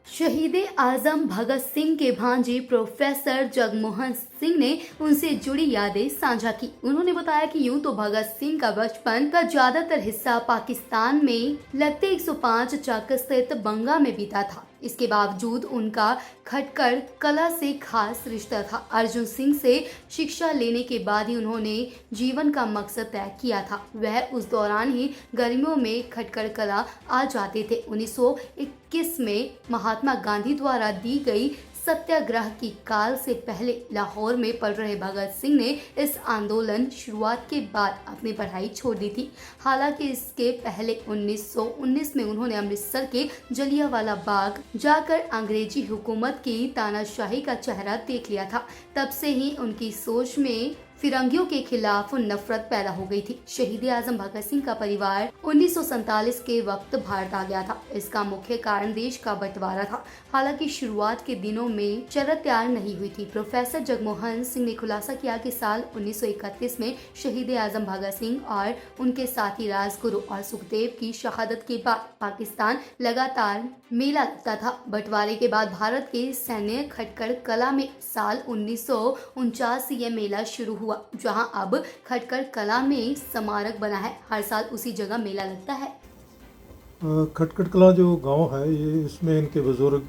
शहीद आजम भगत सिंह के भांजे प्रोफेसर जगमोहन सिंह ने उनसे जुड़ी यादें साझा की। उन्होंने बताया कि यूं तो भगत सिंह का बचपन का ज्यादातर हिस्सा पाकिस्तान में लगते 105 चक स्थित बंगा में बीता था। इसके बावजूद उनका खटकर कला से खास रिश्ता था। अर्जुन सिंह से शिक्षा लेने के बाद ही उन्होंने जीवन का मकसद तय किया था। वह उस दौरान ही गर्मियों में खटकर कला आ जाते थे। 1921 में महात्मा गांधी द्वारा दी गई सत्याग्रह की काल से पहले लाहौर में पढ़ रहे भगत सिंह ने इस आंदोलन शुरुआत के बाद अपनी पढ़ाई छोड़ दी थी। हालांकि इसके पहले 1919 में उन्होंने अमृतसर के जलियांवाला बाग जाकर अंग्रेजी हुकूमत की तानाशाही का चेहरा देख लिया था। तब से ही उनकी सोच में फिरंगियों के खिलाफ नफरत पैदा हो गई थी। शहीद आजम भगत सिंह का परिवार 1947 के वक्त भारत आ गया था। इसका मुख्य कारण देश का बंटवारा था। हालांकि शुरुआत के दिनों में शरत तैयार नहीं हुई थी। प्रोफेसर जगमोहन सिंह ने खुलासा किया कि साल 1931 में शहीद आजम भगत सिंह और उनके साथी राजगुरु और सुखदेव की शहादत के बाद पाकिस्तान लगातार मेला लगता था। बंटवारे के बाद भारत के सैन्य खटकर कला में साल 1949 से यह मेला शुरू हुआ, जहां अब खटकर कला में स्मारक बना है। हर साल उसी जगह मेला लगता है। खटखट कला जो गांव है, ये इसमें इनके बुज़ुर्ग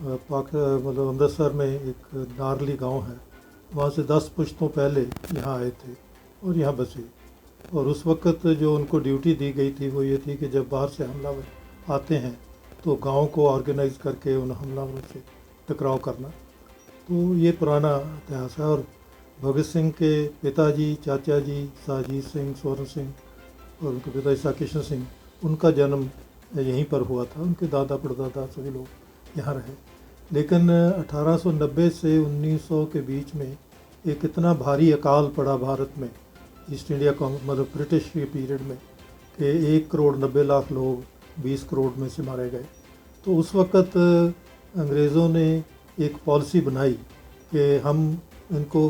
मतलब अमृतसर में एक नारली गांव है, वहाँ से 10 पुश्तों पहले यहाँ आए थे और यहाँ बसे। और उस वक़्त जो उनको ड्यूटी दी गई थी वो ये थी कि जब बाहर से हमलावर आते हैं तो गांव को ऑर्गेनाइज करके उन हमलावरों से टकराव करना। तो ये पुराना इतिहास है। और भगत सिंह के पिताजी, चाचा जी साजीत सिंह, स्वर्ण सिंह और उनके पिता ईसा किशन सिंह, उनका जन्म यहीं पर हुआ था। उनके दादा परदादा सभी लोग यहाँ रहे। लेकिन 1890 से 1900 के बीच में एक इतना भारी अकाल पड़ा भारत में, ईस्ट इंडिया मतलब ब्रिटिश के पीरियड में, कि 1 करोड़ 90 लाख लोग 20 करोड़ में से मारे गए। तो उस वक़्त अंग्रेज़ों ने एक पॉलिसी बनाई कि हम इनको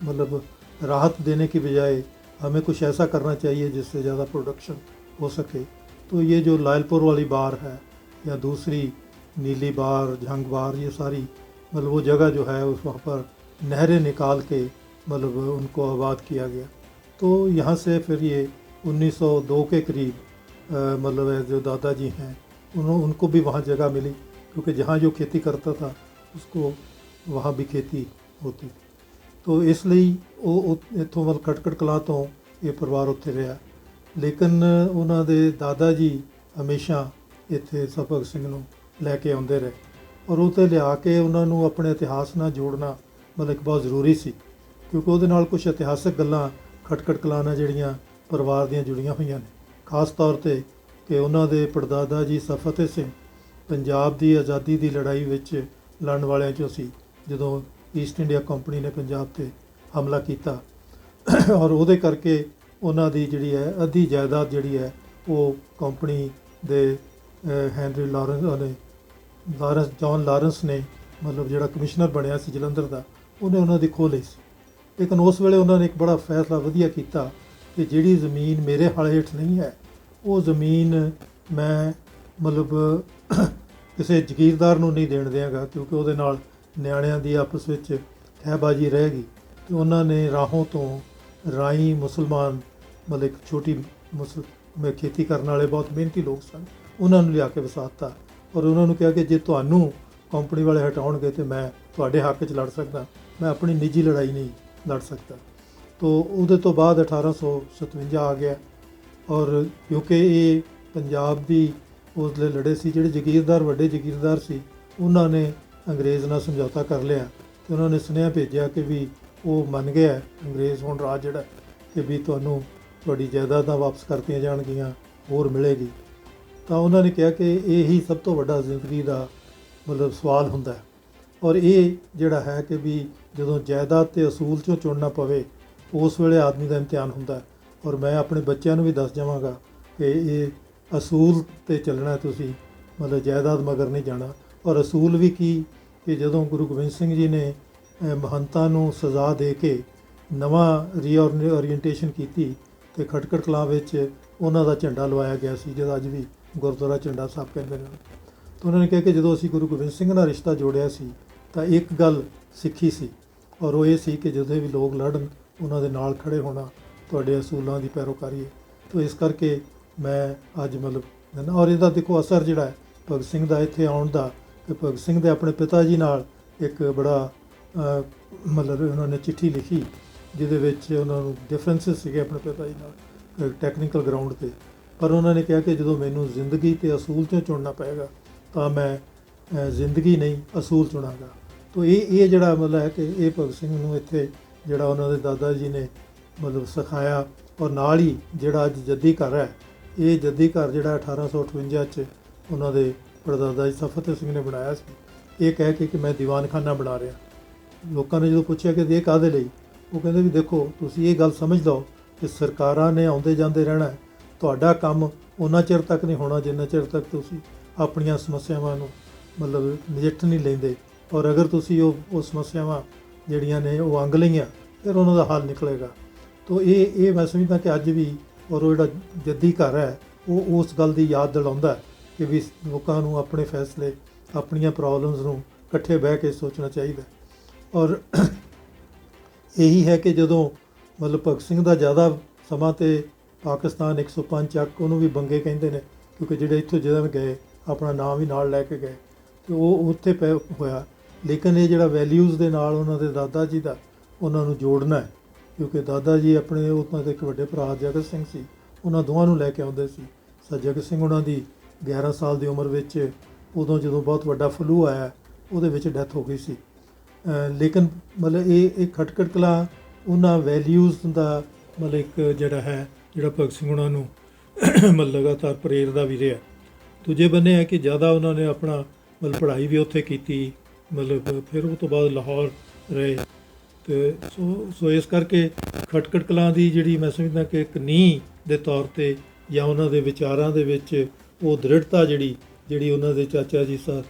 मतलब राहत देने की बजाय हमें कुछ ऐसा करना चाहिए जिससे ज़्यादा प्रोडक्शन हो सके। तो ये जो लायलपुर वाली बार है या दूसरी नीली बार, झंग बार, ये सारी मतलब वो जगह जो है उस वहाँ पर नहरें निकाल के मतलब उनको आबाद किया गया। तो यहाँ से फिर ये 1902 के करीब मतलब जो दादाजी हैं उनको भी वहाँ जगह मिली, क्योंकि जहाँ जो खेती करता था उसको वहाँ भी खेती होती। तो इसलिए ਉਹ ਇੱਥੋਂ ਵੱਲ ਖਟਕੜ ਕਲਾਂ ਤੋਂ ਇਹ ਪਰਿਵਾਰ ਉੱਥੇ ਰਿਹਾ। ਲੇਕਿਨ ਉਹਨਾਂ ਦੇ ਦਾਦਾ ਜੀ ਹਮੇਸ਼ਾ ਇੱਥੇ ਭਗਤ ਸਿੰਘ ਨੂੰ ਲੈ ਕੇ ਆਉਂਦੇ ਰਹੇ ਔਰ ਉਹ 'ਤੇ ਲਿਆ ਕੇ ਉਹਨਾਂ ਨੂੰ ਆਪਣੇ ਇਤਿਹਾਸ ਨਾਲ ਜੋੜਨਾ ਮਤਲਬ ਇੱਕ ਬਹੁਤ ਜ਼ਰੂਰੀ ਸੀ, ਕਿਉਂਕਿ ਉਹਦੇ ਨਾਲ ਕੁਝ ਇਤਿਹਾਸਕ ਗੱਲਾਂ ਖਟਕੜ ਕਲਾਂ ਨਾਲ ਜਿਹੜੀਆਂ ਪਰਿਵਾਰ ਦੀਆਂ ਜੁੜੀਆਂ ਹੋਈਆਂ ਨੇ। ਖਾਸ ਤੌਰ 'ਤੇ ਕਿ ਉਹਨਾਂ ਦੇ ਪੜਦਾਦਾ ਜੀ ਸਰ ਫਤਿਹ ਸਿੰਘ ਪੰਜਾਬ ਦੀ ਆਜ਼ਾਦੀ ਦੀ ਲੜਾਈ ਵਿੱਚ ਲੜਨ ਵਾਲਿਆਂ 'ਚੋਂ ਸੀ, ਜਦੋਂ ईस्ट इंडिया कंपनी ने पंजाब ते हमला किया और वो करके उन्होंने जी है अद्धी जायदाद जी है वो कंपनी दे हैनरी जॉन लॉरेंस ने मतलब जो कमिश्नर बनया सी जलंधर का, उन्हें उन्होंने खो ली सी। लेकिन उस वेले उन्होंने एक बड़ा फैसला वधिया किया कि जिहड़ी ज़मीन मेरे हाले हेठ नहीं है वो ज़मीन मैं मतलब किसी जगीरदार नूं नहीं देण देंगा, क्योंकि उहदे नाल ਨਿਆਣਿਆਂ ਦੀ ਆਪਸ ਵਿੱਚ ਖਹਿਬਾਜੀ ਰਹੇਗੀ। ਤੇ ਉਹਨਾਂ ਨੇ ਰਾਹੋਂ ਤੋਂ ਰਾਈ ਮੁਸਲਮਾਨ ਮਤਲਬ ਇੱਕ ਛੋਟੀ ਖੇਤੀ ਕਰਨ ਵਾਲੇ ਬਹੁਤ ਮਿਹਨਤੀ ਲੋਕ ਸਨ, ਉਹਨਾਂ ਨੂੰ ਲਿਆ ਕੇ ਵਸਾਤਾ ਔਰ ਉਹਨਾਂ ਨੂੰ ਕਿਹਾ ਕਿ ਜੇ ਤੁਹਾਨੂੰ ਕੰਪਨੀ ਵਾਲੇ ਹਟਾਉਣਗੇ ਤੇ ਮੈਂ ਤੁਹਾਡੇ ਹੱਕ 'ਚ ਲੜ ਸਕਦਾ, ਮੈਂ ਆਪਣੀ ਨਿੱਜੀ ਲੜਾਈ ਨਹੀਂ ਲੜ ਸਕਦਾ। ਤੋ ਉਹਦੇ ਤੋਂ ਬਾਅਦ 1857 ਆ ਗਿਆ ਔਰ ਕਿਉਂਕਿ ਇਹ ਪੰਜਾਬ ਦੀ ਉਸ ਵੇਲੇ ਲੜੇ ਸੀ, ਜਿਹੜੇ ਜਗੀਰਦਾਰ ਵੱਡੇ ਜਗੀਰਦਾਰ ਸੀ ਉਹਨਾਂ ਨੇ अंग्रेज़ ਨਾਲ समझौता कर लिया। तो उन्होंने सुनेहा भेजा कि भी वो मन गया अंग्रेज़ हुण राज जिहड़ा कि भी तुहानूं तुहाडी जायदादां वापस करतियां जाणगीਆਂ, होर मिलेगी। तो उन्होंने कहा कि यही सब तो वड्डा जिंदगी का मतलब सवाल हुंदा है और ये जिहड़ा है कि भी जदों जायदाद ते असूल चों चुनना पवे उस वेले आदमी का इम्तिहान हुंदा है। और मैं अपने बच्चों भी दस जावांगा कि ये असूल ते चलना, तुसीं मतलब जायदाद मगर नहीं जाना। और असूल भी की कि जदों गुरु गोबिंद सिंह जी ने महंतां नूं सज़ा दे के नवां रीओरीएंटेशन की तो खटकड़ कलां विच उन्हां दा झंडा लवाया गया सी, जिहदा अज भी गुरुद्वारा झंडा साहब कहंदे ने। ਤਾਂ ਉਹਨਾਂ ਨੇ ਕਿਹਾ ਕਿ ਜਦੋਂ ਅਸੀਂ ਗੁਰੂ ਗੋਬਿੰਦ ਸਿੰਘ ਨਾਲ ਰਿਸ਼ਤਾ ਜੋੜਿਆ ਸੀ ਤਾਂ ਇੱਕ ਗੱਲ ਸਿੱਖੀ ਸੀ, ਔਰ ਉਹ ਇਹ ਸੀ ਕਿ ਜਦੋਂ ਵੀ ਲੋਕ ਲੜਨ ਉਹਨਾਂ ਦੇ ਨਾਲ ਖੜੇ ਹੋਣਾ, ਤੁਹਾਡੇ ਅਸੂਲਾਂ ਦੀ ਪੈਰੋਕਾਰੀ ਹੈ। ਤਾਂ ਇਸ ਕਰਕੇ ਮੈਂ ਅੱਜ ਮਤਲਬ ਔਰ ਇਹਦਾ ਦੇਖੋ ਅਸਰ ਜਿਹੜਾ ਹੈ ਭਗਤ ਸਿੰਘ ਦਾ ਇੱਥੇ ਆਉਣ ਦਾ, ਕਿ ਭਗਤ ਸਿੰਘ ਦੇ ਆਪਣੇ ਪਿਤਾ ਜੀ ਨਾਲ ਇੱਕ ਬੜਾ ਮਤਲਬ ਉਹਨਾਂ ਨੇ ਚਿੱਠੀ ਲਿਖੀ ਜਿਹਦੇ ਵਿੱਚ ਉਹਨਾਂ ਨੂੰ ਡਿਫਰੈਂਸਿਸ ਸੀਗੇ ਆਪਣੇ ਪਿਤਾ ਜੀ ਨਾਲ ਟੈਕਨੀਕਲ ਗਰਾਊਂਡ 'ਤੇ, ਪਰ ਉਹਨਾਂ ਨੇ ਕਿਹਾ ਕਿ ਜਦੋਂ ਮੈਨੂੰ ਜ਼ਿੰਦਗੀ ਅਤੇ ਅਸੂਲ 'ਚੋਂ ਚੁਣਨਾ ਪਏਗਾ ਤਾਂ ਮੈਂ ਜ਼ਿੰਦਗੀ ਨਹੀਂ ਅਸੂਲ ਚੁਣਾਂਗਾ। ਤਾਂ ਇਹ ਜਿਹੜਾ ਮਤਲਬ ਹੈ ਕਿ ਇਹ ਭਗਤ ਸਿੰਘ ਨੂੰ ਇੱਥੇ ਜਿਹੜਾ ਉਹਨਾਂ ਦੇ ਦਾਦਾ ਜੀ ਨੇ ਮਤਲਬ ਸਿਖਾਇਆ, ਔਰ ਨਾਲ ਹੀ ਜਿਹੜਾ ਅੱਜ ਜੱਦੀ ਘਰ ਹੈ, ਇਹ ਜੱਦੀ ਘਰ ਜਿਹੜਾ 1858 'ਚ ਉਹਨਾਂ ਦੇ ਪੜਦਾਦਾ ਜੀ ਸਫਤ ਸਿੰਘ ਨੇ ਬਣਾਇਆ ਸੀ, ਇਹ ਕਹਿ ਕੇ ਕਿ ਮੈਂ ਦੀਵਾਨਖਾਨਾ ਬਣਾ ਰਿਹਾ। ਲੋਕਾਂ ਨੇ ਜਦੋਂ ਪੁੱਛਿਆ ਕਿ ਇਹ ਕਾਹਦੇ ਲਈ, ਉਹ ਕਹਿੰਦੇ ਵੀ ਦੇਖੋ ਤੁਸੀਂ ਇਹ ਗੱਲ ਸਮਝ ਲਓ ਕਿ ਸਰਕਾਰਾਂ ਨੇ ਆਉਂਦੇ ਜਾਂਦੇ ਰਹਿਣਾ ਹੈ, ਤੁਹਾਡਾ ਕੰਮ ਉਹਨਾਂ ਚਿਰ ਤੱਕ ਨਹੀਂ ਹੋਣਾ ਜਿੰਨਾ ਚਿਰ ਤੱਕ ਤੁਸੀਂ ਆਪਣੀਆਂ ਸਮੱਸਿਆਵਾਂ ਨੂੰ ਮਤਲਬ ਨਜਿੱਠ ਨਹੀਂ ਲੈਂਦੇ, ਔਰ ਅਗਰ ਤੁਸੀਂ ਉਹ ਸਮੱਸਿਆਵਾਂ ਜਿਹੜੀਆਂ ਨੇ ਉਹ ਅੰਗ ਲਈਆਂ ਫਿਰ ਉਹਨਾਂ ਦਾ ਹੱਲ ਨਿਕਲੇਗਾ। ਤਾਂ ਇਹ ਮੈਂ ਸਮਝਦਾ ਕਿ ਅੱਜ ਵੀ ਔਰ ਉਹ ਜਿਹੜਾ ਜੱਦੀ ਘਰ ਹੈ ਉਹ ਉਸ ਗੱਲ ਦੀ ਯਾਦ ਦਿਲਾਉਂਦਾ ਕਿ ਵੀ ਲੋਕਾਂ ਨੂੰ ਆਪਣੇ ਫੈਸਲੇ, ਆਪਣੀਆਂ ਪ੍ਰੋਬਲਮਸ ਨੂੰ ਇਕੱਠੇ ਬਹਿ ਕੇ ਸੋਚਣਾ ਚਾਹੀਦਾ। ਔਰ ਇਹੀ ਹੈ ਕਿ ਜਦੋਂ ਮਤਲਬ ਭਗਤ ਸਿੰਘ ਦਾ ਜ਼ਿਆਦਾ ਸਮਾਂ ਤੇ ਪਾਕਿਸਤਾਨ 105 ਚੱਕ ਉਹਨੂੰ ਵੀ ਬੰਗੇ ਕਹਿੰਦੇ ਨੇ, ਕਿਉਂਕਿ ਜਿਹੜੇ ਇੱਥੋਂ ਜਦੋਂ ਗਏ ਆਪਣਾ ਨਾਮ ਵੀ ਨਾਲ ਲੈ ਕੇ ਗਏ ਅਤੇ ਉਹ ਉੱਥੇ ਹੋਇਆ। ਲੇਕਿਨ ਇਹ ਜਿਹੜਾ ਵੈਲਿਊਜ਼ ਦੇ ਨਾਲ ਉਹਨਾਂ ਦੇ ਦਾਦਾ ਜੀ ਦਾ ਉਹਨਾਂ ਨੂੰ ਜੋੜਨਾ ਹੈ, ਕਿਉਂਕਿ ਦਾਦਾ ਜੀ ਆਪਣੇ ਉਹਨਾਂ ਦੇ ਇੱਕ ਵੱਡੇ ਭਰਾ ਜਗਤ ਸਿੰਘ ਸੀ, ਉਹਨਾਂ ਦੋਵਾਂ ਨੂੰ ਲੈ ਕੇ ਆਉਂਦੇ ਸੀ। ਜਗਤ ਸਿੰਘ ਉਹਨਾਂ ਦੀ 11 ਸਾਲ ਦੀ ਉਮਰ ਵਿੱਚ ਉਦੋਂ ਜਦੋਂ ਬਹੁਤ ਵੱਡਾ ਫਲੂ ਆਇਆ ਉਹਦੇ ਵਿੱਚ ਡੈਥ ਹੋ ਗਈ ਸੀ। ਲੇਕਿਨ ਮਤਲਬ ਇਹ ਖਟਕੜ ਕਲਾਂ ਉਹਨਾਂ ਵੈਲਿਊਜ਼ ਦਾ ਮਤਲਬ ਇੱਕ ਜਿਹੜਾ ਭਗਤ ਸਿੰਘ ਉਹਨਾਂ ਨੂੰ ਮਤਲਬ ਲਗਾਤਾਰ ਪ੍ਰੇਰਦਾ ਵੀ ਰਿਹਾ। ਦੂਜੇ ਬੰਨੇ ਹੈ ਕਿ ਜ਼ਿਆਦਾ ਉਹਨਾਂ ਨੇ ਆਪਣਾ ਮਤਲਬ ਪੜ੍ਹਾਈ ਵੀ ਉੱਥੇ ਕੀਤੀ, ਮਤਲਬ ਫਿਰ ਉਹ ਤੋਂ ਬਾਅਦ ਲਾਹੌਰ ਰਹੇ ਅਤੇ ਸੋ ਇਸ ਕਰਕੇ ਖਟਕੜ ਕਲਾਂ ਦੀ ਜਿਹੜੀ ਮੈਂ ਸਮਝਦਾ ਕਿ ਇੱਕ ਨੀਂਹ ਦੇ ਤੌਰ 'ਤੇ ਜਾਂ ਉਹਨਾਂ ਦੇ ਵਿਚਾਰਾਂ ਦੇ ਵਿੱਚ ਉਹ ਦ੍ਰਿੜਤਾ ਜਿਹੜੀ ਉਹਨਾਂ ਦੇ ਚਾਚਾ ਜੀ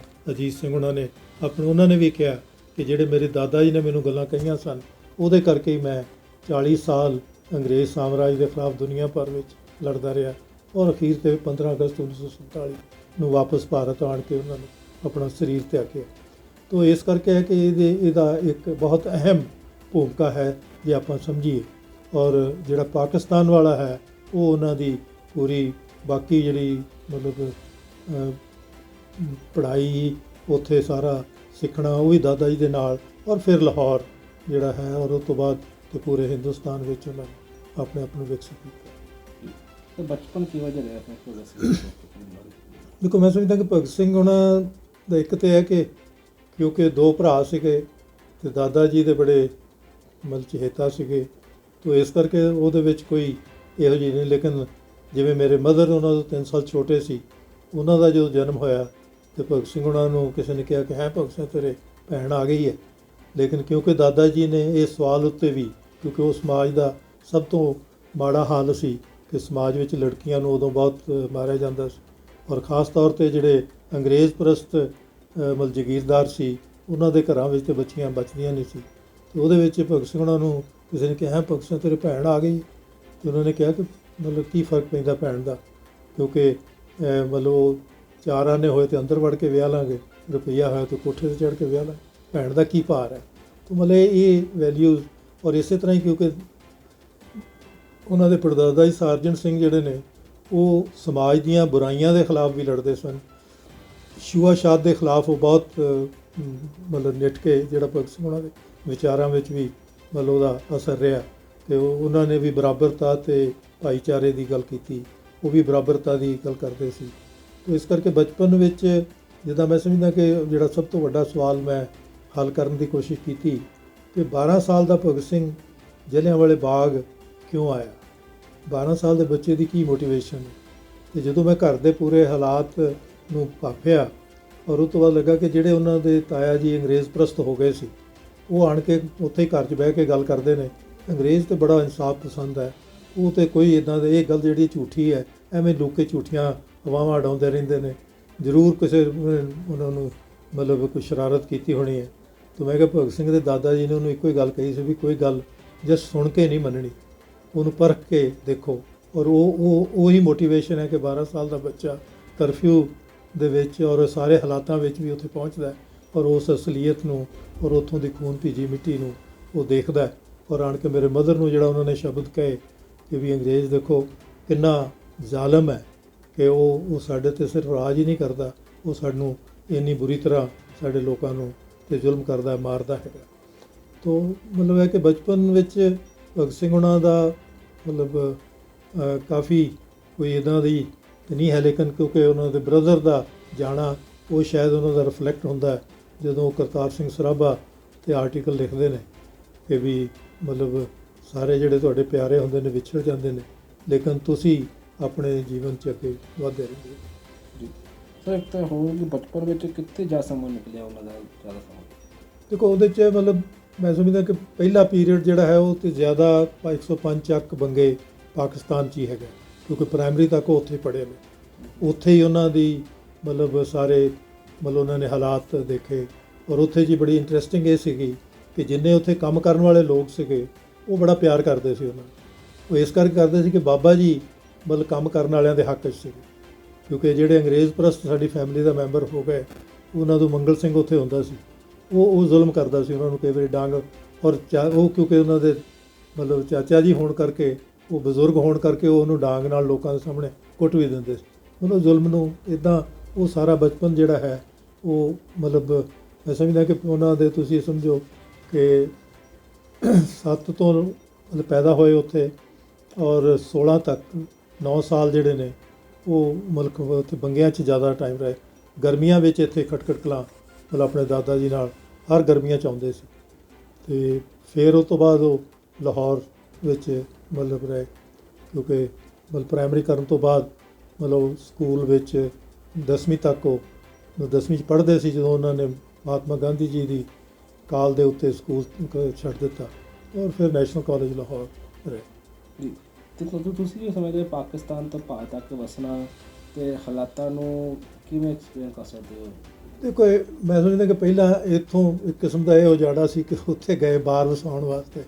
ਅਜੀਤ ਸਿੰਘ ਉਹਨਾਂ ਨੇ ਵੀ ਕਿਹਾ ਕਿ ਜਿਹੜੇ ਮੇਰੇ ਦਾਦਾ ਜੀ ਨੇ ਮੈਨੂੰ ਗੱਲਾਂ ਕਹੀਆਂ ਸਨ ਉਹਦੇ ਕਰਕੇ ਹੀ ਮੈਂ 40 ਸਾਲ ਅੰਗਰੇਜ਼ ਸਾਮਰਾਜ ਦੇ ਖਿਲਾਫ ਦੁਨੀਆ ਭਰ ਵਿੱਚ ਲੜਦਾ ਰਿਹਾ, ਔਰ ਅਖੀਰ 'ਤੇ 15 ਅਗਸਤ 1947 ਨੂੰ ਵਾਪਸ ਭਾਰਤ ਆਣ ਕੇ ਉਹਨਾਂ ਨੇ ਆਪਣਾ ਸਰੀਰ ਤਿਆਗਿਆ। ਤਾਂ ਇਸ ਕਰਕੇ ਹੈ ਕਿ ਇਹਦਾ ਇੱਕ ਬਹੁਤ ਅਹਿਮ ਭੂਮਿਕਾ ਹੈ ਜੇ ਆਪਾਂ ਸਮਝੀਏ। ਔਰ ਜਿਹੜਾ ਪਾਕਿਸਤਾਨ ਵਾਲਾ ਹੈ ਉਹ ਉਹਨਾਂ ਦੀ ਪੂਰੀ ਬਾਕੀ ਜਿਹੜੀ ਮਤਲਬ ਪੜ੍ਹਾਈ ਉੱਥੇ ਸਾਰਾ ਸਿੱਖਣਾ ਉਹ ਵੀ ਦਾਦਾ ਜੀ ਦੇ ਨਾਲ, ਔਰ ਫਿਰ ਲਾਹੌਰ ਜਿਹੜਾ ਹੈ, ਔਰ ਉਸ ਤੋਂ ਬਾਅਦ ਤੇ ਪੂਰੇ ਹਿੰਦੁਸਤਾਨ ਵਿੱਚ ਉਹਨਾਂ ਨੇ ਆਪਣੇ ਆਪ ਨੂੰ ਵਿਕਸਿਤ ਕੀਤਾ। तो बचपन की वजह रहा था भगत सिंह ਦੇਖੋ ਮੈਂ ਸਮਝਦਾ ਕਿ ਭਗਤ ਸਿੰਘ ਉਹਨਾਂ ਦਾ ਇੱਕ ਤਾਂ ਹੈ ਕਿ ਕਿਉਂਕਿ ਦੋ ਭਰਾ ਸੀਗੇ ਅਤੇ ਦਾਦਾ ਜੀ ਦੇ ਬੜੇ ਮਤਲਬ ਚਹੇਤਾ ਸੀਗੇ, ਤਾਂ ਇਸ ਕਰਕੇ ਉਹਦੇ ਵਿੱਚ ਕੋਈ ਇਹੋ ਜਿਹੀ ਨਹੀਂ। ਲੇਕਿਨ ਜਿਵੇਂ ਮੇਰੇ ਮਦਰ ਉਹਨਾਂ ਤੋਂ 3 ਸਾਲ ਛੋਟੇ ਸੀ, ਉਹਨਾਂ ਦਾ ਜਦੋਂ ਜਨਮ ਹੋਇਆ ਅਤੇ ਭਗਤ ਸਿੰਘ ਉਹਨਾਂ ਨੂੰ ਕਿਸੇ ਨੇ ਕਿਹਾ ਕਿ ਹੈ ਭਗਤ ਸਿੰਘ ਤੇਰੇ ਭੈਣ ਆ ਗਈ ਹੈ। ਲੇਕਿਨ ਕਿਉਂਕਿ ਦਾਦਾ ਜੀ ਨੇ ਇਸ ਸਵਾਲ ਉੱਤੇ ਵੀ, ਕਿਉਂਕਿ ਉਹ ਸਮਾਜ ਦਾ ਸਭ ਤੋਂ ਮਾੜਾ ਹਾਲ ਸੀ ਕਿ ਸਮਾਜ ਵਿੱਚ ਲੜਕੀਆਂ ਨੂੰ ਉਦੋਂ ਬਹੁਤ ਮਾਰਿਆ ਜਾਂਦਾ ਸੀ, ਔਰ ਖ਼ਾਸ ਤੌਰ 'ਤੇ ਜਿਹੜੇ ਅੰਗਰੇਜ਼ ਪ੍ਰਸਤ ਮਤਲਬ ਜਗੀਰਦਾਰ ਸੀ ਉਹਨਾਂ ਦੇ ਘਰਾਂ ਵਿੱਚ ਤਾਂ ਬੱਚੀਆਂ ਬਚਦੀਆਂ ਨਹੀਂ ਸੀ। ਅਤੇ ਉਹਦੇ ਵਿੱਚ ਭਗਤ ਸਿੰਘ ਉਹਨਾਂ ਨੂੰ ਕਿਸੇ ਨੇ ਕਿਹਾ ਭਗਤ ਸਿੰਘ ਤੇਰੇ ਭੈਣ ਆ ਗਈ, ਅਤੇ ਉਹਨਾਂ ਨੇ ਕਿਹਾ ਕਿ ਮਤਲਬ ਕੀ ਫ਼ਰਕ ਪੈਂਦਾ ਭੈਣ ਦਾ, ਕਿਉਂਕਿ ਮਤਲਬ ਉਹ 4 ਆਨੇ ਹੋਏ ਤਾਂ ਅੰਦਰ ਵੜ ਕੇ ਵਿਆਹ ਲਾਂਗੇ, ਰੁਪਈਆ ਹੋਇਆ ਤਾਂ ਕੋਠੇ 'ਤੇ ਚੜ੍ਹ ਕੇ ਵਿਆਹ ਲਾਂਗੇ, ਭੈਣ ਦਾ ਕੀ ਭਾਰ ਹੈ। ਤਾਂ ਮਤਲਬ ਇਹ ਵੈਲਿਊਜ਼, ਔਰ ਇਸੇ ਤਰ੍ਹਾਂ ਹੀ ਕਿਉਂਕਿ ਉਹਨਾਂ ਦੇ ਪੜਦਾਦਾ ਜੀ ਸਾਰਜਨ ਸਿੰਘ ਜਿਹੜੇ ਨੇ ਉਹ ਸਮਾਜ ਦੀਆਂ ਬੁਰਾਈਆਂ ਦੇ ਖਿਲਾਫ ਵੀ ਲੜਦੇ ਸਨ, ਛੂਆਛਾਤ ਦੇ ਖਿਲਾਫ ਉਹ ਬਹੁਤ ਮਤਲਬ ਨਿੱਠ ਕੇ ਜਿਹੜਾ ਭਗਤ ਸਿੰਘ ਉਹਨਾਂ ਦੇ ਵਿਚਾਰਾਂ ਵਿੱਚ ਵੀ ਮਤਲਬ ਉਹਦਾ ਅਸਰ ਰਿਹਾ, ਅਤੇ ਉਹਨਾਂ ਨੇ ਵੀ ਬਰਾਬਰਤਾ ਅਤੇ ਭਾਈਚਾਰੇ ਦੀ ਗੱਲ ਕੀਤੀ, ਉਹ ਵੀ ਬਰਾਬਰਤਾ ਦੀ ਗੱਲ ਕਰਦੇ ਸੀ। ਤਾਂ ਇਸ ਕਰਕੇ ਬਚਪਨ ਵਿੱਚ ਜਿੱਦਾਂ ਮੈਂ ਸਮਝਦਾ ਕਿ ਜਿਹੜਾ ਸਭ ਤੋਂ ਵੱਡਾ ਸਵਾਲ ਮੈਂ ਹੱਲ ਕਰਨ ਦੀ ਕੋਸ਼ਿਸ਼ ਕੀਤੀ ਕਿ 12 ਸਾਲ ਦਾ ਭਗਤ ਸਿੰਘ ਜਲ੍ਹਿਆਂਵਾਲੇ ਬਾਗ ਕਿਉਂ ਆਇਆ, 12 ਸਾਲ ਦੇ ਬੱਚੇ ਦੀ ਕੀ ਮੋਟੀਵੇਸ਼ਨ ਹੈ। ਅਤੇ ਜਦੋਂ ਮੈਂ ਘਰ ਦੇ ਪੂਰੇ ਹਾਲਾਤ ਨੂੰ ਭਾਫਿਆ, ਔਰ ਉਹ ਤੋਂ ਬਾਅਦ ਲੱਗਾ ਕਿ ਜਿਹੜੇ ਉਹਨਾਂ ਦੇ ਤਾਇਆ ਜੀ ਅੰਗਰੇਜ਼ ਪ੍ਰਸਤ ਹੋ ਗਏ ਸੀ, ਉਹ ਆਣ ਕੇ ਉੱਥੇ ਹੀ ਘਰ 'ਚ ਬਹਿ ਕੇ ਗੱਲ ਕਰਦੇ ਨੇ, ਅੰਗਰੇਜ਼ ਤਾਂ ਬੜਾ ਇਨਸਾਫ ਪਸੰਦ ਹੈ, ਉਹ ਤਾਂ ਕੋਈ ਇੱਦਾਂ ਦੇ ਇਹ ਗੱਲ ਜਿਹੜੀ ਝੂਠੀ ਹੈ, ਐਵੇਂ ਲੋਕ ਝੂਠੀਆਂ ਹਵਾਵਾਂ ਉਡਾਉਂਦੇ ਰਹਿੰਦੇ ਨੇ, ਜ਼ਰੂਰ ਕਿਸੇ ਉਹਨਾਂ ਨੂੰ ਮਤਲਬ ਕੋਈ ਸ਼ਰਾਰਤ ਕੀਤੀ ਹੋਣੀ ਹੈ। ਤਾਂ ਮੈਂ ਕਿਹਾ ਭਗਤ ਸਿੰਘ ਦੇ ਦਾਦਾ ਜੀ ਨੇ ਉਹਨੂੰ ਇੱਕੋ ਹੀ ਗੱਲ ਕਹੀ ਸੀ ਵੀ ਕੋਈ ਗੱਲ ਜਸਟ ਸੁਣ ਕੇ ਨਹੀਂ ਮੰਨਣੀ, ਉਹਨੂੰ ਪਰਖ ਕੇ ਦੇਖੋ। ਔਰ ਉਹੀ ਮੋਟੀਵੇਸ਼ਨ ਹੈ ਕਿ 12 ਸਾਲ ਦਾ ਬੱਚਾ ਕਰਫਿਊ ਦੇ ਵਿੱਚ ਔਰ ਸਾਰੇ ਹਾਲਾਤਾਂ ਵਿੱਚ ਵੀ ਉੱਥੇ ਪਹੁੰਚਦਾ ਹੈ ਔਰ ਉਸ ਅਸਲੀਅਤ ਨੂੰ ਔਰ ਉੱਥੋਂ ਦੀ ਖੂਨ ਭੀਜੀ ਮਿੱਟੀ ਨੂੰ ਉਹ ਦੇਖਦਾ ਹੈ ਔਰ ਆਣ ਕੇ ਮੇਰੇ ਮਦਰ ਨੂੰ ਜਿਹੜਾ ਉਹਨਾਂ ਨੇ ਸ਼ਬਦ ਕਹੇ ਕਿ ਵੀ ਅੰਗਰੇਜ਼ ਦੇਖੋ ਕਿੰਨਾ ਜ਼ਾਲਮ ਹੈ ਕਿ ਉਹ ਸਾਡੇ 'ਤੇ ਸਿਰਫ ਰਾਜ ਹੀ ਨਹੀਂ ਕਰਦਾ, ਉਹ ਸਾਨੂੰ ਇੰਨੀ ਬੁਰੀ ਤਰ੍ਹਾਂ ਸਾਡੇ ਲੋਕਾਂ ਨੂੰ ਤੇ ਜ਼ੁਲਮ ਕਰਦਾ ਮਾਰਦਾ ਹੈਗਾ। ਤੋ ਮਤਲਬ ਹੈ ਕਿ ਬਚਪਨ ਵਿੱਚ ਭਗਤ ਸਿੰਘ ਉਹਨਾਂ ਦਾ ਮਤਲਬ ਕਾਫੀ ਕੋਈ ਇੱਦਾਂ ਦੀ ਤਾਂ ਨਹੀਂ ਹੈ, ਲੇਕਿਨ ਕਿਉਂਕਿ ਉਹਨਾਂ ਦੇ ਬ੍ਰਦਰ ਦਾ ਜਾਣਾ ਉਹ ਸ਼ਾਇਦ ਉਹਨਾਂ ਦਾ ਰਿਫਲੈਕਟ ਹੁੰਦਾ ਹੈ ਜਦੋਂ ਕਰਤਾਰ ਸਿੰਘ ਸਰਾਭਾ 'ਤੇ ਆਰਟੀਕਲ ਲਿਖਦੇ ਨੇ ਕਿ ਵੀ ਮਤਲਬ ਸਾਰੇ ਜਿਹੜੇ ਤੁਹਾਡੇ ਪਿਆਰੇ ਹੁੰਦੇ ਨੇ ਵਿਛੜ ਜਾਂਦੇ ਨੇ ਲੇਕਿਨ ਤੁਸੀਂ ਆਪਣੇ ਜੀਵਨ 'ਚ ਅੱਗੇ ਵਧਦੇ ਰਹਿੰਦੇ ਹੋ। ਜੀ ਸਰ, ਇੱਕ ਤਾਂ ਹੋਰ ਕਿ ਬਚਪਨ ਵਿੱਚ ਕਿੱਥੇ ਜਾ ਸਮਾਂ ਨਿਕਲਿਆ ਉਹਨਾਂ ਦਾ ਜ਼ਿਆਦਾ ਸਮਾਂ? ਦੇਖੋ ਉਹਦੇ 'ਚ ਮਤਲਬ ਮੈਂ ਸਮਝਦਾ ਕਿ ਪਹਿਲਾ ਪੀਰੀਅਡ ਜਿਹੜਾ ਹੈ ਉਹ ਤੇ ਜ਼ਿਆਦਾ 105 ਚੱਕ ਬੰਗੇ ਪਾਕਿਸਤਾਨ 'ਚ ਹੀ ਹੈਗਾ ਕਿਉਂਕਿ ਪ੍ਰਾਇਮਰੀ ਤੱਕ ਉਹ ਉੱਥੇ ਪੜ੍ਹੇ ਨੇ, ਉੱਥੇ ਹੀ ਉਹਨਾਂ ਦੀ ਮਤਲਬ ਸਾਰੇ ਮਤਲਬ ਉਹਨਾਂ ਨੇ ਹਾਲਾਤ ਦੇਖੇ ਔਰ ਉੱਥੇ ਜੀ ਬੜੀ ਇੰਟਰਸਟਿੰਗ ਇਹ ਸੀਗੀ ਕਿ ਜਿੰਨੇ ਉੱਥੇ ਕੰਮ ਕਰਨ ਵਾਲੇ ਲੋਕ ਸੀਗੇ ਉਹ ਬੜਾ ਪਿਆਰ ਕਰਦੇ ਸੀ ਉਹਨਾਂ ਨੂੰ। ਉਹ ਇਸ ਕਰਕੇ ਕਰਦੇ ਸੀ ਕਿ ਬਾਬਾ ਜੀ ਮਤਲਬ ਕੰਮ ਕਰਨ ਵਾਲਿਆਂ ਦੇ ਹੱਕ 'ਚ ਸੀਗੇ ਕਿਉਂਕਿ ਜਿਹੜੇ ਅੰਗਰੇਜ਼ ਪ੍ਰਸਤ ਸਾਡੀ ਫੈਮਿਲੀ ਦਾ ਮੈਂਬਰ ਹੋ ਗਏ ਉਹਨਾਂ ਤੋਂ ਮੰਗਲ ਸਿੰਘ ਉੱਥੇ ਹੁੰਦਾ ਸੀ, ਉਹ ਜ਼ੁਲਮ ਕਰਦਾ ਸੀ ਉਹਨਾਂ ਨੂੰ ਕਈ ਵਾਰੀ ਡਾਂਗ ਔਰ ਉਹ ਕਿਉਂਕਿ ਉਹਨਾਂ ਦੇ ਮਤਲਬ ਚਾਚਾ ਜੀ ਹੋਣ ਕਰਕੇ ਉਹ ਬਜ਼ੁਰਗ ਹੋਣ ਕਰਕੇ ਉਹ ਉਹਨੂੰ ਡਾਂਗ ਨਾਲ ਲੋਕਾਂ ਦੇ ਸਾਹਮਣੇ ਕੁੱਟ ਵੀ ਦਿੰਦੇ ਸੀ। ਉਹਨੂੰ ਜ਼ੁਲਮ ਨੂੰ ਇੱਦਾਂ ਉਹ ਸਾਰਾ ਬਚਪਨ ਜਿਹੜਾ ਹੈ ਉਹ ਮਤਲਬ ਮੈਂ ਸਮਝਦਾ ਕਿ ਉਹਨਾਂ ਦੇ ਤੁਸੀਂ ਸਮਝੋ ਕਿ 7 ਤੋਂ ਮਤਲਬ ਪੈਦਾ ਹੋਏ ਉੱਥੇ ਔਰ 16 ਤੱਕ 9 ਸਾਲ ਜਿਹੜੇ ਨੇ ਉਹ ਮਤਲਬ ਉੱਥੇ ਬੰਗਿਆਂ 'ਚ ਜ਼ਿਆਦਾ ਟਾਈਮ ਰਹੇ। ਗਰਮੀਆਂ ਵਿੱਚ ਇੱਥੇ ਖਟਕੜ ਕਲਾਂ ਮਤਲਬ ਆਪਣੇ ਦਾਦਾ ਜੀ ਨਾਲ ਹਰ ਗਰਮੀਆਂ 'ਚ ਆਉਂਦੇ ਸੀ ਅਤੇ ਫਿਰ ਉਸ ਤੋਂ ਬਾਅਦ ਉਹ ਲਾਹੌਰ ਵਿੱਚ ਮਤਲਬ ਰਹੇ ਕਿਉਂਕਿ ਮਤਲਬ ਪ੍ਰਾਇਮਰੀ ਕਰਨ ਤੋਂ ਬਾਅਦ ਮਤਲਬ ਸਕੂਲ ਵਿੱਚ 10ਵੀਂ ਤੱਕ ਉਹ 10ਵੀਂ 'ਚ ਪੜ੍ਹਦੇ ਸੀ ਜਦੋਂ ਉਹਨਾਂ ਨੇ ਮਹਾਤਮਾ ਗਾਂਧੀ ਜੀ ਦੀ ਕਾਲ ਦੇ ਉੱਤੇ ਸਕੂਲ ਛੱਡ ਦਿੱਤਾ ਔਰ ਫਿਰ ਨੈਸ਼ਨਲ ਕਾਲਜ ਲਾਹੌਰ ਰਹੇ। ਜੀ, ਅਤੇ ਤੁਸੀਂ ਕੀ ਸਮਝਦੇ ਪਾਕਿਸਤਾਨ ਤੋਂ ਭਾਰਤ ਤੱਕ ਵਸਣਾ ਅਤੇ ਹਾਲਾਤਾਂ ਨੂੰ ਕਿਵੇਂ ਐਕਸਪਲੇਨ ਕਰ ਸਕਦੇ ਹੋ? ਦੇਖੋ ਮੈਂ ਸਮਝਦਾ ਕਿ ਪਹਿਲਾਂ ਇੱਥੋਂ ਇੱਕ ਕਿਸਮ ਦਾ ਇਹ ਉਜਾੜਾ ਸੀ ਕਿ ਉੱਥੇ ਗਏ ਬਾਹਰ ਵਸਾਉਣ ਵਾਸਤੇ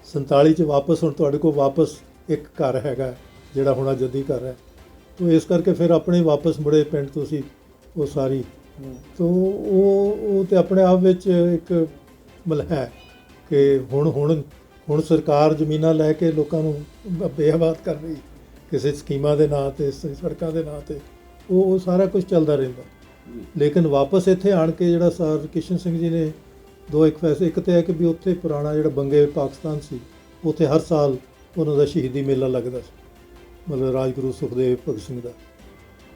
47 'ਚ ਵਾਪਸ ਹੁਣ ਤੁਹਾਡੇ ਕੋਲ ਵਾਪਸ ਇੱਕ ਘਰ ਹੈਗਾ ਜਿਹੜਾ ਹੁਣ ਜੱਦੀ ਘਰ ਹੈ ਤੋ ਇਸ ਕਰਕੇ ਫਿਰ ਆਪਣੇ ਵਾਪਸ ਮੁੜੇ ਪਿੰਡ ਤੁਸੀਂ ਉਹ ਸਾਰੀ ਤੋ ਉਹ ਤੇ ਆਪਣੇ ਆਪ ਵਿੱਚ ਇੱਕ ਮਤਲਬ ਹੈ ਕਿ ਹੁਣ ਸਰਕਾਰ ਜ਼ਮੀਨਾਂ ਲੈ ਕੇ ਲੋਕਾਂ ਨੂੰ ਬੇਆਬਾਦ ਕਰ ਰਹੀ ਕਿਸੇ ਸਕੀਮਾਂ ਦੇ ਨਾਂ 'ਤੇ ਸੜਕਾਂ ਦੇ ਨਾਂ 'ਤੇ ਉਹ ਸਾਰਾ ਕੁਝ ਚੱਲਦਾ ਰਹਿੰਦਾ ਲੇਕਿਨ ਵਾਪਸ ਇੱਥੇ ਆਣ ਕੇ ਜਿਹੜਾ ਸਰ ਕਿਸ਼ਨ ਸਿੰਘ ਜੀ ਨੇ ਇੱਕ ਫੈਸਲੇ ਇੱਕ ਤਾਂ ਹੈ ਕਿ ਵੀ ਉੱਥੇ ਪੁਰਾਣਾ ਜਿਹੜਾ ਬੰਗੇ ਪਾਕਿਸਤਾਨ ਸੀ ਉੱਥੇ ਹਰ ਸਾਲ ਉਹਨਾਂ ਦਾ ਸ਼ਹੀਦੀ ਮੇਲਾ ਲੱਗਦਾ ਸੀ ਮਤਲਬ ਰਾਜਗੁਰੂ ਸੁਖਦੇਵ ਭਗਤ ਸਿੰਘ ਦਾ।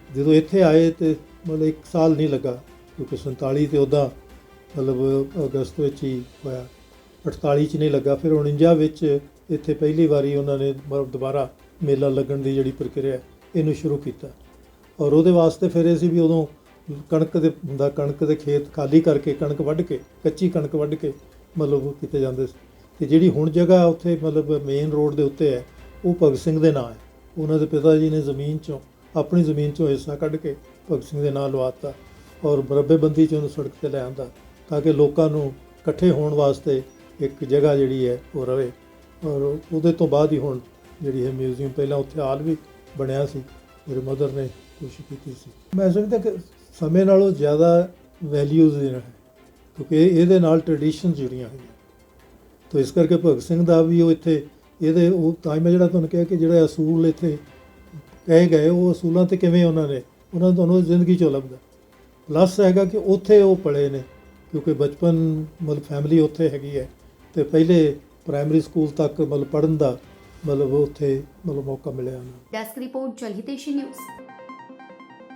ਜਦੋਂ ਇੱਥੇ ਆਏ ਤਾਂ ਮਤਲਬ 1 ਸਾਲ ਨਹੀਂ ਲੱਗਾ ਕਿਉਂਕਿ 47 ਤੇ ਉੱਦਾਂ ਮਤਲਬ ਅਗਸਤ ਵਿੱਚ ਹੀ ਹੋਇਆ, 48 'ਚ ਨਹੀਂ ਲੱਗਾ, ਫਿਰ 49 ਵਿੱਚ ਇੱਥੇ ਪਹਿਲੀ ਵਾਰੀ ਉਹਨਾਂ ਨੇ ਦੁਬਾਰਾ ਮੇਲਾ ਲੱਗਣ ਦੀ ਜਿਹੜੀ ਪ੍ਰਕਿਰਿਆ ਇਹਨੂੰ ਸ਼ੁਰੂ ਕੀਤਾ ਔਰ ਉਹਦੇ ਵਾਸਤੇ ਫਿਰ ਇਹ ਸੀ ਵੀ ਉਦੋਂ ਕਣਕ ਦੇ ਖੇਤ ਖਾਲੀ ਕਰਕੇ ਕਣਕ ਵੱਢ ਕੇ ਕੱਚੀ ਕਣਕ ਵੱਢ ਕੇ ਮਤਲਬ ਕੀਤੇ ਜਾਂਦੇ ਸੀ ਅਤੇ ਜਿਹੜੀ ਹੁਣ ਜਗ੍ਹਾ ਉੱਥੇ ਮਤਲਬ ਮੇਨ ਰੋਡ ਦੇ ਉੱਤੇ ਹੈ ਉਹ ਭਗਤ ਸਿੰਘ ਦੇ ਨਾਂ ਹੈ। ਉਹਨਾਂ ਦੇ ਪਿਤਾ ਜੀ ਨੇ ਆਪਣੀ ਜ਼ਮੀਨ 'ਚੋਂ ਹਿੱਸਾ ਕੱਢ ਕੇ ਭਗਤ ਸਿੰਘ ਦੇ ਨਾਂ ਲਵਾਤਾ ਔਰ ਮੁਰੱਬੇਬੰਦੀ 'ਚ ਉਹਨੂੰ ਸੜਕ 'ਤੇ ਲੈ ਆਂਦਾ ਤਾਂ ਕਿ ਲੋਕਾਂ ਨੂੰ ਇਕੱਠੇ ਹੋਣ ਵਾਸਤੇ ਇੱਕ ਜਗ੍ਹਾ ਜਿਹੜੀ ਹੈ ਉਹ ਰਵੇ ਔਰ ਉਹਦੇ ਤੋਂ ਬਾਅਦ ਹੀ ਹੁਣ ਜਿਹੜੀ ਹੈ ਮਿਊਜ਼ੀਅਮ ਪਹਿਲਾਂ ਉੱਥੇ ਹਾਲ ਵੀ ਬਣਿਆ ਸੀ, ਮੇਰੇ ਮਦਰ ਨੇ ਕੋਸ਼ਿਸ਼ ਕੀਤੀ ਸੀ। ਮੈਂ ਸਮਝਦਾ ਕਿ ਸਮੇਂ ਨਾਲੋਂ ਜ਼ਿਆਦਾ ਵੈਲਿਊਜ਼ ਦੇਣਾ ਹੈ ਕਿਉਂਕਿ ਇਹਦੇ ਨਾਲ ਟ੍ਰੈਡੀਸ਼ਨ ਜੁੜੀਆਂ ਹੋਈਆਂ ਤਾਂ ਇਸ ਕਰਕੇ ਭਗਤ ਸਿੰਘ ਦਾ ਵੀ ਉਹ ਇੱਥੇ ਇਹਦੇ ਉਹ ਤਾਂ ਮੈਂ ਜਿਹੜਾ ਤੁਹਾਨੂੰ ਕਿਹਾ ਕਿ ਜਿਹੜੇ ਅਸੂਲ ਇੱਥੇ ਕਹੇ ਗਏ ਉਹ ਅਸੂਲਾਂ 'ਤੇ ਕਿਵੇਂ ਉਹਨਾਂ ਨੂੰ ਤੁਹਾਨੂੰ ਜ਼ਿੰਦਗੀ 'ਚੋਂ ਲੱਭਦਾ। ਪਲੱਸ ਹੈਗਾ ਕਿ ਉੱਥੇ ਉਹ ਪਲੇ ਨੇ ਕਿਉਂਕਿ ਬਚਪਨ ਮਤਲਬ ਫੈਮਿਲੀ ਉੱਥੇ ਹੈਗੀ ਹੈ ਅਤੇ ਪਹਿਲੇ ਪ੍ਰਾਇਮਰੀ ਸਕੂਲ ਤੱਕ ਮਤਲਬ ਪੜ੍ਹਨ ਦਾ ਮਤਲਬ ਉੱਥੇ ਮਤਲਬ ਮੌਕਾ ਮਿਲਿਆ ਉਹਨਾਂ ਨੂੰ। Desk report Jalhiteshi news.